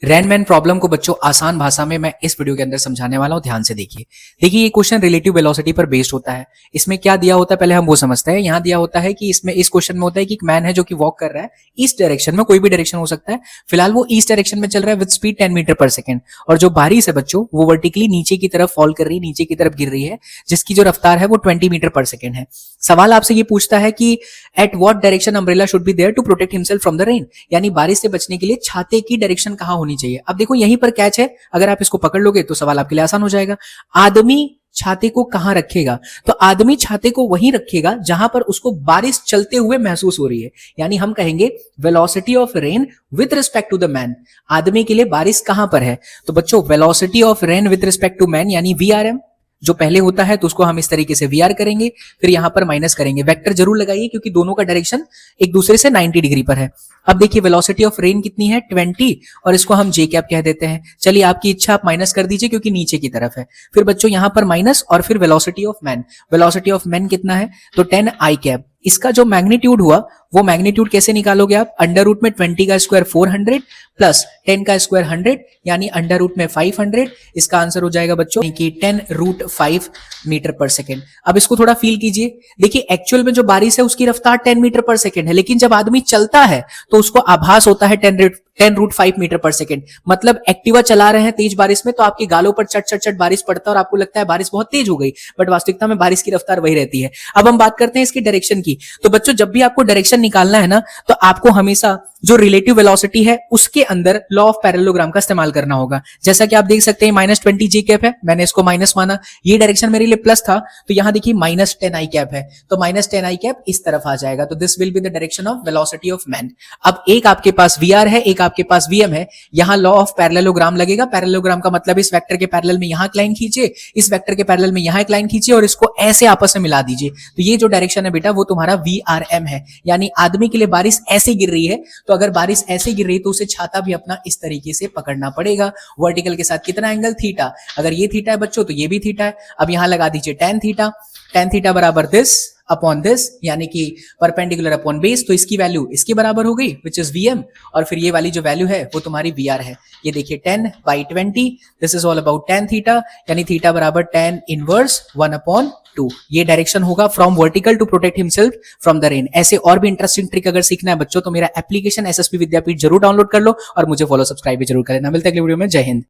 रैनमैन problem को बच्चों आसान भाषा में मैं इस वीडियो के अंदर समझाने वाला हूं, ध्यान से देखिए। देखिए ये क्वेश्चन रिलेटिव वेलोसिटी पर बेस्ड होता है। इसमें क्या दिया होता है पहले हम वो समझते हैं। यहाँ दिया होता है कि इसमें इस क्वेश्चन में होता है कि एक मैन है जो कि वॉक कर रहा है ईस्ट डायरेक्शन में, कोई भी डायरेक्शन हो सकता है। फिलहाल वो ईस्ट डायरेक्शन में चल रहा है विद स्पीड 10 मीटर पर सेकंड, और जो बारिश है बच्चों वो वर्टिकली नीचे की तरफ फॉल कर रही है, नीचे की तरफ गिर रही है, जिसकी जो रफ्तार है वो 20 मीटर पर सेकंड है। सवाल आपसे ये पूछता है कि at what direction umbrella should be there to protect himself from the rain, यानी बारिश से बचने के लिए छाते की डायरेक्शन कहां होनी चाहिए। अब देखो यहीं पर कैच है, अगर आप इसको पकड़ लोगे तो सवाल आपके लिए आसान हो जाएगा। आदमी छाते को कहां रखेगा, तो आदमी छाते को वहीं रखेगा जहां पर उसको बारिश चलते हुए महसूस हो रही है, यानी हम कहेंगे velocity of rain with respect to the man. आदमी के लिए बारिश कहां पर है, तो बच्चों velocity of rain with respect to man यानी VRM जो पहले होता है तो उसको हम इस तरीके से VR करेंगे, फिर यहां पर माइनस करेंगे। वेक्टर जरूर लगाइए क्योंकि दोनों का डायरेक्शन एक दूसरे से 90 डिग्री पर है। अब देखिए वेलोसिटी ऑफ रेन कितनी है 20, और इसको हम J कैप कह देते हैं। चलिए आपकी इच्छा, आप माइनस कर दीजिए क्योंकि नीचे की तरफ है। फिर बच्चों यहां पर माइनस और फिर velocity of man. Velocity of man कितना है, तो 10 I कैप। इसका जो मैग्नीट्यूड हुआ वो मैग्नीट्यूड कैसे निकालोगे आप, अंडर रूट में 20 का स्क्वायर 400 प्लस 10 का स्क्वायर 100 यानी अंडर रूट में 500। इसका आंसर हो जाएगा बच्चों कि 10√5 मीटर पर सेकेंड। अब इसको थोड़ा फील कीजिए। देखिए एक्चुअल में जो बारिश है उसकी रफ्तार 10 मीटर पर सेकेंड है, लेकिन जब आदमी चलता है तो उसको आभास होता है 10√5 मीटर पर सेकेंड। मतलब एक्टिवा चला रहे हैं तेज बारिश में तो आपके गालों पर चट चट चट बारिश पड़ता है और आपको लगता है बारिश बहुत तेज हो गई, बट वास्तविकता में बारिश की रफ्तार वही रहती है। अब हम बात करते हैं इसकी डायरेक्शन की। तो बच्चों जब भी आपको डायरेक्शन निकालना है ना, तो आपको हमेशा जो रिलेटिव वेलोसिटी है उसके अंदर लॉ ऑफ पैरेललोग्राम का इस्तेमाल करना होगा। जैसा कि आप देख सकते हैं -20 J कैप है, मैंने इसको माइनस माना, ये डायरेक्शन मेरे लिए प्लस था, तो यहां देखिए -10 I कैप है, तो -10 I कैप इस तरफ आ जाएगा। तो this will be the direction of velocity of man. अब एक आपके पास VR है, एक आपके पास VM है, यहां लॉ ऑफ पैरेललोग्राम लगेगा। पैरेललोग्राम का मतलब इस वेक्टर के पैरेलल में यहां एक लाइन खींचे, इस वेक्टर के पैरेलल में यहां एक लाइन खींचे और इसको ऐसे आपस में मिला दीजिए। तो ये जो डायरेक्शन है बेटा वो तुम्हारा VRM है, यानी आदमी के लिए बारिश ऐसे गिर रही है, तो अगर बारिश ऐसे गिर रही है तो उसे छाता भी अपना इस तरीके से पकड़ना पड़ेगा। वर्टिकल के साथ कितना एंगल, थीटा। अगर ये थीटा है बच्चों तो ये भी थीटा है। अब यहां लगा दीजिए tan थीटा। tan थीटा बराबर दिस अपॉन दिस, यानी कि परपेंडिकुलर अपॉन बेस, तो इसकी वैल्यू इसके बराबर हो गई विच इज VM, और फिर ये वाली जो वैल्यू है वो तुम्हारी VR है। ये देखिए 10/20, this is all about tan theta, यानी थीटा बराबर tan इनवर्स 1/2। ये डायरेक्शन होगा from vertical to protect himself from the rain. ऐसे और भी इंटरेस्टिंग ट्रिक अगर सीखना है बच्चों तो मेरा एप्लीकेशन SSP विद्यापीठ जरूर डाउनलोड कर लो और मुझे फॉलो सब्सक्राइब भी जरूर कर लेना। मिलते हैं अगले वीडियो में। जय हिंद।